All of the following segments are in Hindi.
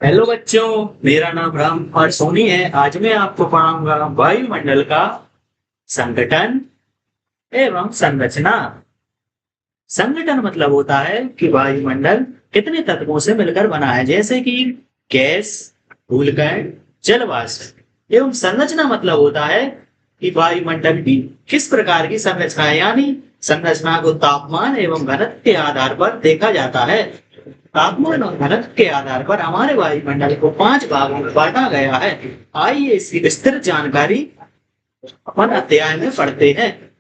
हेलो बच्चों, मेरा नाम राम और सोनी है। आज मैं आपको पढ़ाऊंगा वायुमंडल का संगठन एवं संरचना। संगठन मतलब होता है कि वायुमंडल कितने तत्वों से मिलकर बना है, जैसे कि गैस, धूलकण, जल वाष्प। एवं संरचना मतलब होता है कि वायुमंडल की किस प्रकार की संरचना है, यानी संरचना को तापमान एवं घनत्व के आधार पर देखा जाता है। तापमान और घनत्व के आधार पर हमारे वायुमंडल को 5 भागों में बांटा गया है। आइए इसकी विस्तृत जानकारी अपन अध्याय में पढ़ते हैं।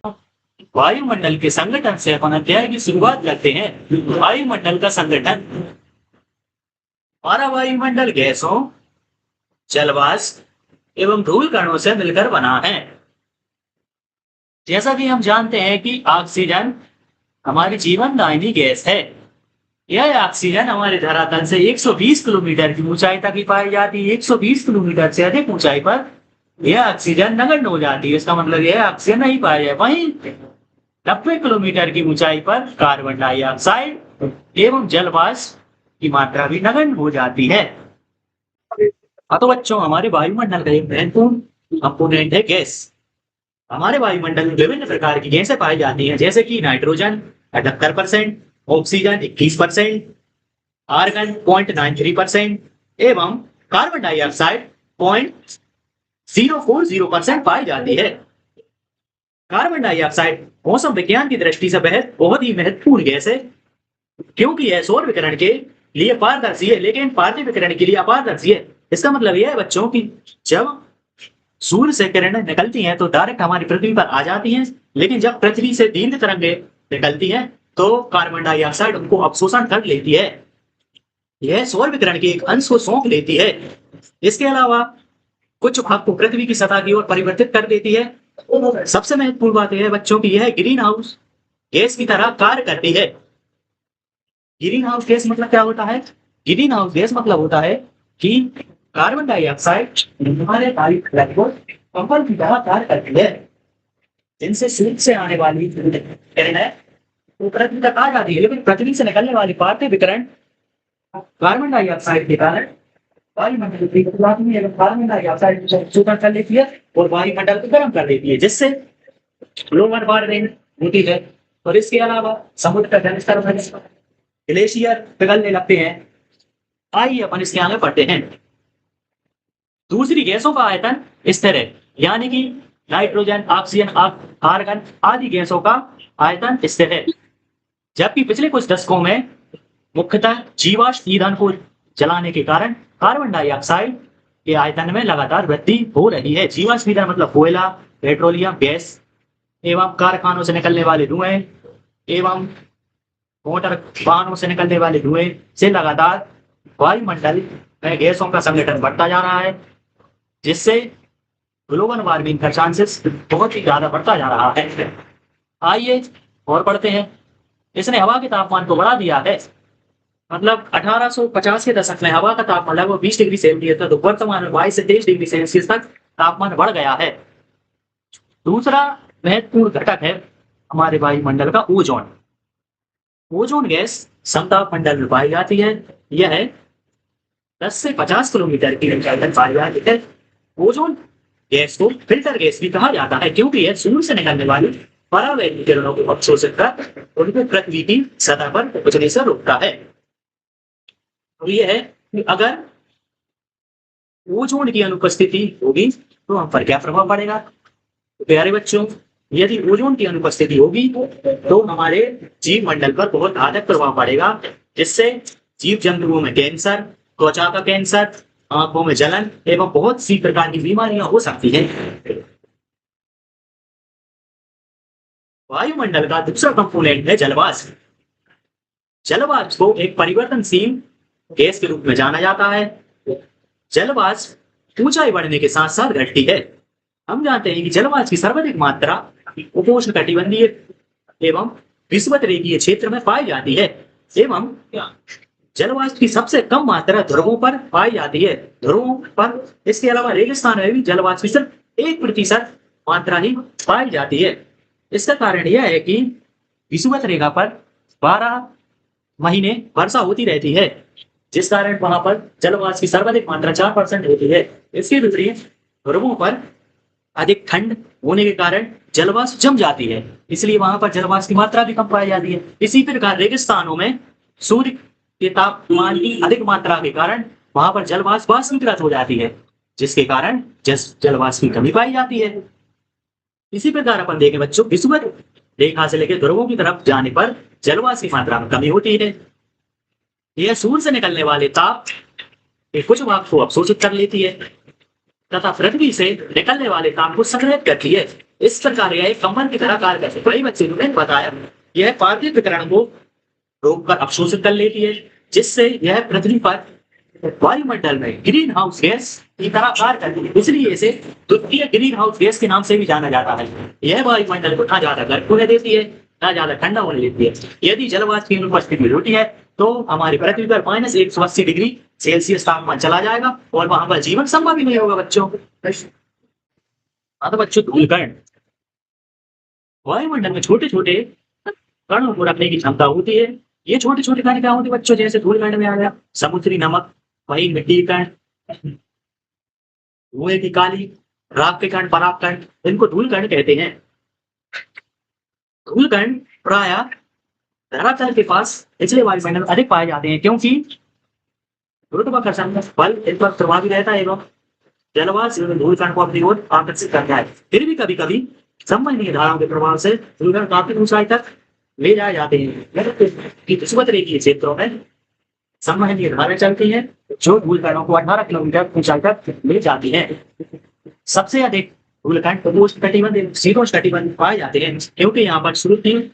वायुमंडल के संगठन से अपन अध्याय की शुरुआत करते हैं। वायुमंडल का संगठन। हमारा वायुमंडल गैसों, जलवाष्प एवं धूल कणों से मिलकर बना है। जैसा कि हम जानते हैं कि ऑक्सीजन हमारी जीवनदायिनी गैस है। यह ऑक्सीजन हमारे धरातल से 120 किलोमीटर की ऊंचाई तक ही पाई जाती है। 120 किलोमीटर से अधिक ऊंचाई पर यह ऑक्सीजन नगण्य हो जाती है। इसका मतलब यह ऑक्सीजन नहीं पाया जाए। वहीं 90 किलोमीटर की ऊंचाई पर कार्बन डाइऑक्साइड एवं जल वाष्प की मात्रा भी नगण्य हो जाती है। हाँ तो बच्चों, हमारे वायुमंडल का एक महत्वपूर्ण कंपोनेंट है गैस। हमारे वायुमंडल में विभिन्न प्रकार की गैसें पाई जाती हैं, जैसे कि नाइट्रोजन 78%, ऑक्सीजन 21%, आर्गन 0.93% एवं कार्बन डाइऑक्साइड 0.040% पाई जाती है। कार्बन डाइऑक्साइड मौसम विज्ञान की दृष्टि से बहुत ही महत्वपूर्ण गैस है, क्योंकि यह सौर विकिरण के लिए पारदर्शी है, लेकिन पार्थिव विकिरण के लिए अपारदर्शी है। इसका मतलब यह है बच्चों की जब सूर्य से किरणें निकलती हैं तो डायरेक्ट हमारी पृथ्वी पर आ जाती हैं, लेकिन जब पृथ्वी से दीर्घ तरंगें निकलती हैं तो कार्बन डाइऑक्साइड उनको अवशोषण कर लेती है। यह सौर विकिरण के एक अंश को सौंप लेती है। इसके अलावा कुछ भाग को पृथ्वी की सतह की ओर परिवर्तित कर देती है। सबसे महत्वपूर्ण बात यह है बच्चों की, यह ग्रीन हाउस गैस की तरह कार्य करती है। ग्रीन हाउस गैस मतलब क्या होता है? ग्रीन हाउस गैस मतलब होता है कि कार्बन डाइऑक्साइड हमारे वायुमंडल को कंबल की तरह कार्य करती है, जिनसे सूर्य से आने वाली किरणें वो पृथ्वी तक आ जाती है, लेकिन पृथ्वी से निकलने वाली पार्थिव विकिरण कार्बन डाइऑक्साइड के कारण वायुमंडल की कार्बन डाइऑक्साइड को अवशोषण कर लेती है और वायुमंडल को गर्म कर देती है, जिससे ग्लोबल वार्मिंग होती है। और इसके अलावा समुद्र का जलस्तर, ग्लेशियर पिघलने लगते हैं। आइए अपन इसके आगे पढ़ते हैं। दूसरी गैसों का आयतन स्थिर है, यानी कि नाइट्रोजन, ऑक्सीजन, आर्गन आदि गैसों का आयतन स्थिर है, जबकि पिछले कुछ दशकों में मुख्यतः जीवाश्म ईंधन को जलाने के कारण कार्बन डाइऑक्साइड के आयतन में लगातार वृद्धि हो रही है। जीवाश्म ईंधन मतलब कोयला, पेट्रोलियम गैस एवं कारखानों से निकलने वाले धुएं एवं मोटर वाहनों से निकलने वाले धुएं से लगातार वायुमंडल में गैसों का संगठन बढ़ता जा रहा है, जिससे ग्लोबल वार्मिंग का चांसेस बहुत ही ज्यादा बढ़ता जा रहा है। आइए और पढ़ते हैं। इसने हवा के तापमान को बढ़ा दिया है। मतलब 1850 के दशक में हवा का तापमान लगभग 20 डिग्री सेल्सियस था, तो वर्तमान में 22 से 23 डिग्री सेल्सियस तक तापमान बढ़ गया है। दूसरा महत्वपूर्ण घटक है हमारे वायुमंडल का ओजोन। ओजोन गैस समताप मंडल में पाई जाती है। यह 10 से 50 किलोमीटर की ऊंचाई तक पाई जाती है। ओजोन गैस को फिल्टर गैस भी कहा जाता है, क्योंकि यह सूर्य से निकलने वाली परावैद्युत किरणों को अवशोषित कर उनको पृथ्वी की सतह पर पहुंचने से रोकता है। तो यह है कि अगर ओजोन की अनुपस्थिति होगी तो हम पर क्या प्रभाव पड़ेगा। तो प्यारे बच्चों, यदि ओजोन की अनुपस्थिति होगी तो हमारे जीव मंडल पर बहुत घातक प्रभाव पड़ेगा, जिससे जीव जंतुओं में कैंसर, त्वचा का कैंसर, आंखों में जलन एवं बहुत सी प्रकार की बीमारियां हो सकती हैं। वायुमंडल का दूसरा कंपोनेंट है जलवाष्प। जलवाष्प को एक परिवर्तनशील गैस के रूप में जाना जाता है। जलवाष्प ऊंचाई बढ़ने के साथ साथ घटती है। हम जानते हैं कि जलवाष्प की सर्वाधिक मात्रा उपोष्ण कटिबंधीय एवं विषुवत-रेखीय क्षेत्र में पाई जाती है, एवं जलवाष्प की सबसे कम मात्रा ध्रुवों पर पाई जाती है। ध्रुवों पर, इसके अलावा रेगिस्तान में भी जलवाष्प की सिर्फ 1% मात्रा ही पाई जाती है। इसका कारण यह है कि विषुवत रेखा पर 12 महीने वर्षा होती रहती है, जिस कारण वहां पर जलवाष्प की सर्वाधिक मात्रा 4% होती है। इसके विपरीत ध्रुवों पर अधिक ठंड होने के कारण जलवाष्प जम जाती है, इसलिए वहां पर जलवाष्प की मात्रा भी कम पाई जाती है। इसी प्रकार रेगिस्तानों में सूर्य के तापमान की अधिक मात्रा के कारण वहां पर जलवाष्प वाष्पीकृत हो जाती है, जिसके कारण जलवाष्प की कमी पाई जाती है। इसी प्रकार अपन देखें बच्चों, विषुवत रेखा से लेकर ध्रुवों की तरफ जाने पर जलवाष्प की मात्रा में कमी होती है। यह सूर्य से निकलने वाले ताप के कुछ भाग को अवशोषित कर लेती है तथा पृथ्वी से निकलने वाले ताप को संग्रहित करती है। इस प्रकार यह एक कंबल की तरह कार्य करती है। कई बच्चे ने बताया, यह पार्थिव विकिरण को रोककर अवशोषित कर लेती है, जिससे यह पृथ्वी पर वायुमंडल में ग्रीन हाउस गैस की तरह कार्य करती है। इसलिए इसे द्वितीय ग्रीन हाउस गैस के नाम से भी जाना जाता है। यह वायुमंडल को ना ज्यादा गर्म होने देती है, ना ज्यादा ठंडा होने देती है। यदि जलवाष्प की उपस्थिति होती है तो हमारी पृथ्वी पर -180 डिग्री सेल्सियस तापमान चला जाएगा और वहां पर जीवन संभव ही नहीं होगा बच्चों। तो बच्चों, धूलकण वायुमंडल में छोटे छोटे कणों को रखने की क्षमता होती है। ये छोटे छोटे कण क्या होते हैं बच्चों? जैसे धूलकण में आ गया समुद्री नमक, वही मिट्टी कण, लोहे की काली, राख के कण, पराग कण, इनको धूलकण कहते हैं। धूलकण प्रायः धरातल के पास निचले वायुमंडल में अधिक पाए जाते हैं, क्योंकि गुरुत्वाकर्षण बल इन पर प्रभावी रहता है एवं जलवाष्प धूलकण को अपनी ओर आकर्षित करता है। फिर भी कभी कभी संवहनीय धाराओं के प्रभाव से धूलकण काफी ऊंचाई तक ले जाए जाते हैं। विषुवत रेखीय क्षेत्रों में संवहनीय धाराएं चलती हैं जो धूलकणों को 18 किलोमीटर ऊंचाई तक ले जाती हैं। सबसे अधिक धूलकण उष्णकटिबंध शीतोष्णकटिबंध पाए जाते हैं, क्योंकि यहाँ पर सूर्य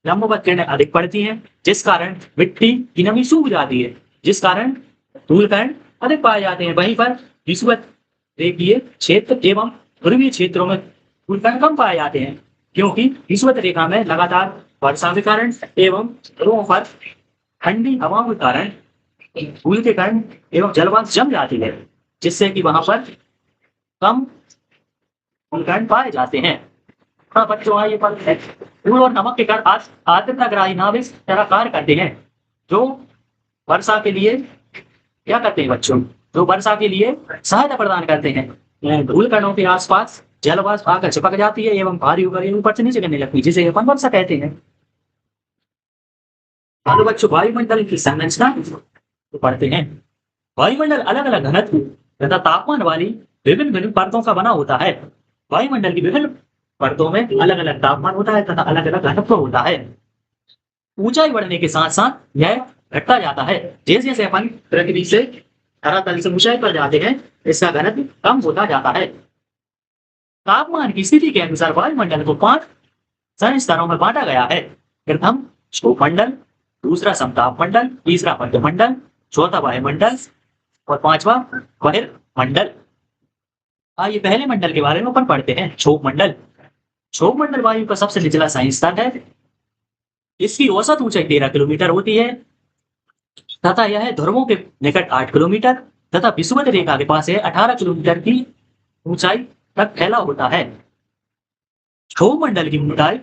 लंबवत किरणें अधिक पड़ती हैं, जिस कारण मिट्टी की नमी सूख जाती है, जिस कारण धूलकण अधिक पाए जाते हैं। वहीं पर विषुवत रेखीय क्षेत्र एवं ध्रुवीय क्षेत्रों में धूलकण कम पाए जाते हैं, क्योंकि विषुवत रेखा में लगातार वर्षा के कारण एवं ध्रुवों पर ठंडी हवाओं के कारण धूल के कण एवं जलवाष्प जम जाती है, जिससे कि वहां पर कम धूलकण पाए जाते हैं। हाँ बच्चों, आइए पर धूल और नमक के कण आर्द्रताग्राही नाभिक तरह कार्य करते हैं, जो वर्षा के लिए क्या करते हैं बच्चों? जो वर्षा के लिए सहायता प्रदान करते हैं। धूल कणों के आसपास जलवाष्प आकर चिपक जाती है एवं भारी होकर ऊपर से नीचे गिरने लगती है, जिसे अपन वर्षा कहते हैं। तो बच्चों, वायुमंडल की संरचना तो पढ़ते हैं। वायुमंडल अलग अलग घनत्व तथा तापमान वाली विभिन्न विभिन्न परतों का बना होता है। वायुमंडल की विभिन्न परतों में अलग अलग तापमान होता है तथा अलग अलग घनत्व होता है। ऊंचाई बढ़ने के साथ साथ यह घटता जाता है। जैसे जैसे अपन पृथ्वी से धरातल से ऊंचाई पर जाते हैं, इसका घनत्व कम होता जाता है। तापमान की स्थिति के अनुसार वायुमंडल को 5 स्तरों में बांटा गया है। प्रथम क्षोभमंडल, दूसरा समताप-मंडल, तीसरा मध्यमंडल, चौथा वायुमंडल और पांचवा बहिर्मंडल। आइए पहले मंडल के बारे में अपन पढ़ते हैं। क्षोभमंडल। क्षोभमंडल वायु का सबसे निचला स्थायी स्तर है। इसकी औसत ऊंचाई 13 किलोमीटर होती है तथा यह ध्रुवों के निकट 8 किलोमीटर तथा विषुवत रेखा के पास 18 किलोमीटर की ऊंचाई तक फैला होता है। क्षोभमंडल की मोटाई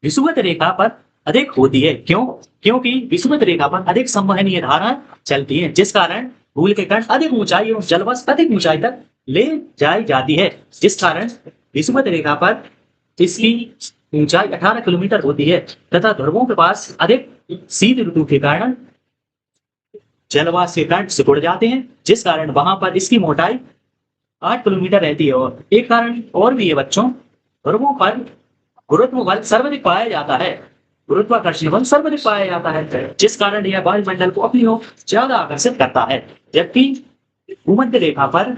विषुवत रेखा पर अधिक होती है। क्यों? क्योंकि विषुवत रेखा पर अधिक संवहनीय धाराएं चलती हैं, जिस कारण धूल के कण अधिक ऊंचाई एवं जलवाष्प अधिक ऊंचाई तक ले जाई जाती है, जिस कारण विषुवत रेखा पर इसकी ऊंचाई 18 किलोमीटर होती है तथा ध्रुवों के पास अधिक शीत ऋतु के कारण जलवाष्प के कण सिकुड़ जाते हैं, जिस कारण वहां पर इसकी मोटाई 8 किलोमीटर रहती है। और एक कारण और भी है बच्चों, ध्रुवों पर गुरुत्व बल सर्वाधिक पाया जाता है, गुरुत्वाकर्षण बल सर्वाधिक पाया जाता है, जिस कारण यह वायुमंडल को अपनी ओर ज्यादा आकर्षित करता है। जबकि भूमध्य रेखा पर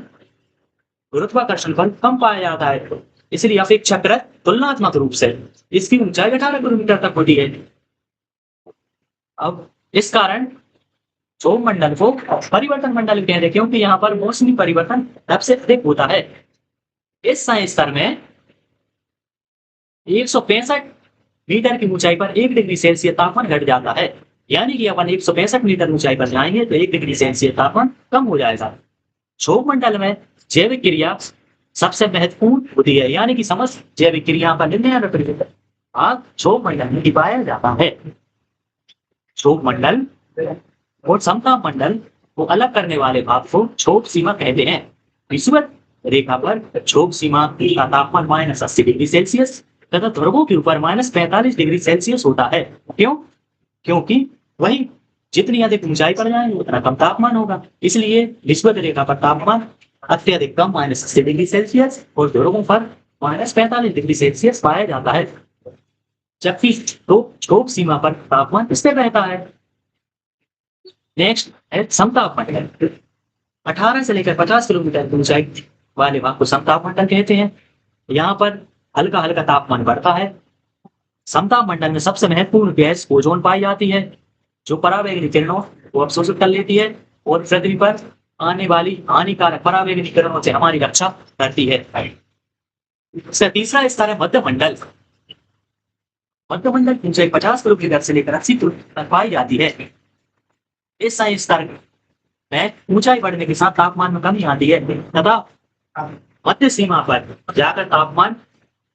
गुरुत्वाकर्षण बल कम पाया जाता है, इसलिए अपेक्षाकृत तुलनात्मक रूप से इसकी ऊंचाई 18 किलोमीटर तक होती है। अब इस कारण क्षोभमंडल को परिवर्तन मंडल कहते हैं, क्योंकि यहाँ पर मौसमी परिवर्तन सबसे अधिक होता है। इस स्तर में 165 मीटर की ऊंचाई पर 1 डिग्री सेल्सियस तापमान घट जाता है। यानी कि अपन 165 मीटर ऊंचाई पर जाएंगे तो 1 डिग्री सेल्सियस तापमान कम हो जाएगा। क्षोभमंडल में जैविक क्रिया सबसे महत्वपूर्ण होती है, यानी कि समस्त जैविक क्रिया का निर्णय क्षोभमंडल में पाया जाता है। क्षोभमंडल और समताप मंडल को अलग करने वाले भाग को क्षोभ सीमा कहते हैं। विषुवत रेखा पर क्षोभ सीमा का तापमान -80 डिग्री सेल्सियस तथा ध्रुवों के ऊपर -45 डिग्री सेल्सियस होता है। क्यों? क्योंकि वही जितनी अधिक ऊंचाई पर जाए उतना कम तापमान होगा, इसलिए विषुवत रेखा पर तापमान अत्यधिक कम -80 डिग्री सेल्सियस और ध्रुवों पर -45 डिग्री सेल्सियस पाया जाता है, जबकि क्षोभ सीमा पर तापमान स्थिर रहता है। नेक्स्ट है समताप मंडल। 18 से लेकर 50 किलोमीटर की ऊंचाई वाले भाग को समताप मंडल कहते हैं। यहाँ पर हल्का हल्का तापमान बढ़ता है। समताप मंडल में सबसे महत्वपूर्ण गैस ओजोन पाई जाती है, जो पराबैंगनी किरणों को अवशोषित कर लेती है और पृथ्वी पर आने वाली हानिकारक पराबैंगनी किरणों से हमारी रक्षा करती है। इसका तीसरा स्तर है मध्य मंडल। मध्य मंडल की ऊंचाई 50 किलोमीटर से लेकर 80 किलोमीटर तक पाई जाती है। इस स्तर में ऊंचाई बढ़ने के साथ तापमान में कमी आती है तथा मध्य सीमा पर जाकर तापमान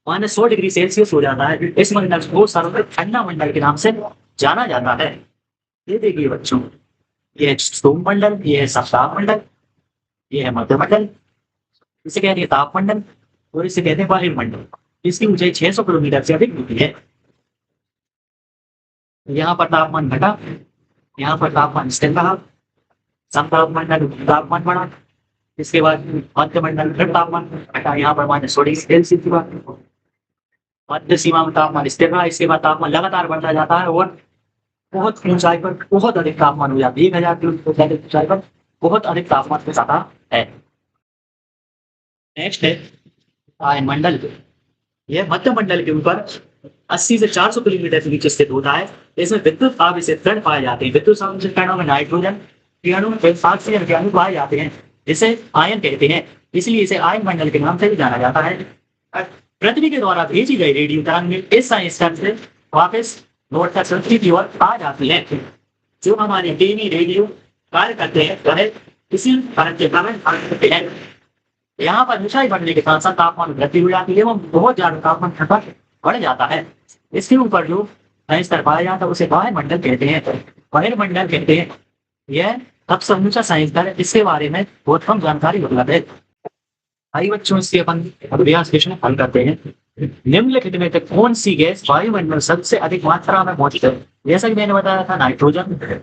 -100 डिग्री सेल्सियस हो जाता है। इस मंडल को सर्वाधिक ठंडा मंडल के नाम से जाना जाता है। ये देखिए बच्चों, ये है क्षोभ मंडल, ये है समताप मंडल, ये है मध्य मंडल, इसे कहते हैं ताप मंडल और इसे कहते हैं वायुमंडल। इसकी ऊंचाई 600 किलोमीटर से अधिक होती है। यहाँ पर तापमान घटा, यहाँ पर तापमान स्थिर रहा। समताप मंडल तापमान बढ़ा, इसके बाद मध्य मंडल फिर तापमान घटा, यहाँ पर -100 डिग्री सेल्सियस की बात। मध्य सीमा में तापमान स्थिर रहा, इसके बाद तापमान लगातार बढ़ता जाता है और बहुत ऊंचाई पर बहुत अधिक तापमान हो जाता है। 1000 किलोमीटर की ऊंचाई पर बहुत अधिक तापमान हो जाता है। नेक्स्ट है आयन मंडल। यह मध्य मंडल के ऊपर 80 से 400 किलोमीटर के नीचे स्थित होता है। इसमें विद्युत आवेशित कण पाए जाते हैं। विद्युत आवेशित कणों में नाइट्रोजन के अणु, ऑक्सीजन के अणु पाए जाते हैं, जिसे आयन कहते हैं। इसलिए इसे आयन मंडल के नाम से भी जाना जाता है। पृथ्वी के द्वारा भेजी गई रेडियो तरंग इस स्तर से वापस लौटकर पृथ्वी की ओर आ जाती है। जो हमारे टीवी रेडियो कार्य करते हैं वह इसी कारण के कारण होते हैं। यहाँ पर ऊंचाई बढ़ने के साथ साथ तापमान में वृद्धि हो जाती है एवं बहुत ज्यादा तापमान घटा बढ़ जाता है। इसके ऊपर जो स्तर पाया जाता है उसे वायुमंडल कहते हैं। वायुमंडल कहते हैं यह सबसे ऊंचा स्तर है। इसके बारे में बहुत कम जानकारी उपलब्ध है। आइए बच्चों, इसके अपन अभ्यास प्रश्न हल करते हैं। निम्नलिखित में से कौन सी गैस वायुमंडल सबसे अधिक मात्रा में मौजूद है? जैसा कि मैंने बताया था, नाइट्रोजन।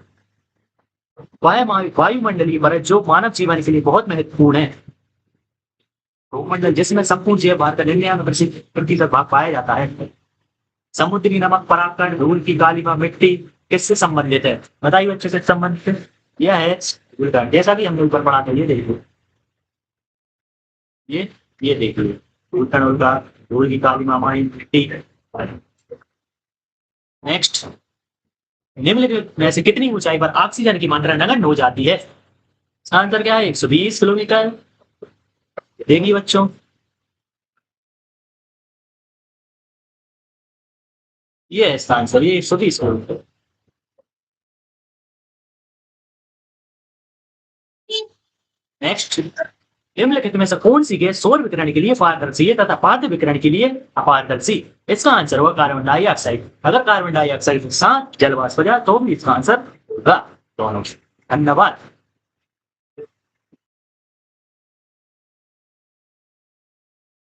वायुमंडलीय परत जो मानव जीवन के लिए बहुत महत्वपूर्ण है। भूमंडल जिसमें संपूर्ण जीव भाग का 99% भाग पाया जाता है। समुद्री नमक, परागकण, धूल की कालिमा, मिट्टी किससे संबंधित है? बताइए बच्चों, से संबंधित यह है उल्का। जैसा कि हमने ऊपर पढ़ा था, ये देखिए, ये देखिए उल्कण, उल्का, धूल की कालिमा, मिट्टी। नेक्स्ट, निम्नलिखित में से कितनी ऊंचाई पर ऑक्सीजन की मात्रा नगण्य हो जाती है? इसका आंसर क्या है? 120 किलोमीटर। देखिए बच्चों, ये है इसका आंसर, ये 120 किलोमीटर। नेक्स्ट, निम्नलिखित में से कौन सी गैस सौर विकिरण के लिए पारदर्शी है तथा पार्थिव विकिरण के लिए अपारदर्शी? इसका आंसर होगा कार्बन डाइऑक्साइड। अगर कार्बन डाइऑक्साइड के साथ जल वाष्प हो जाए तो भी इसका आंसर होगा दोनों। धन्यवाद।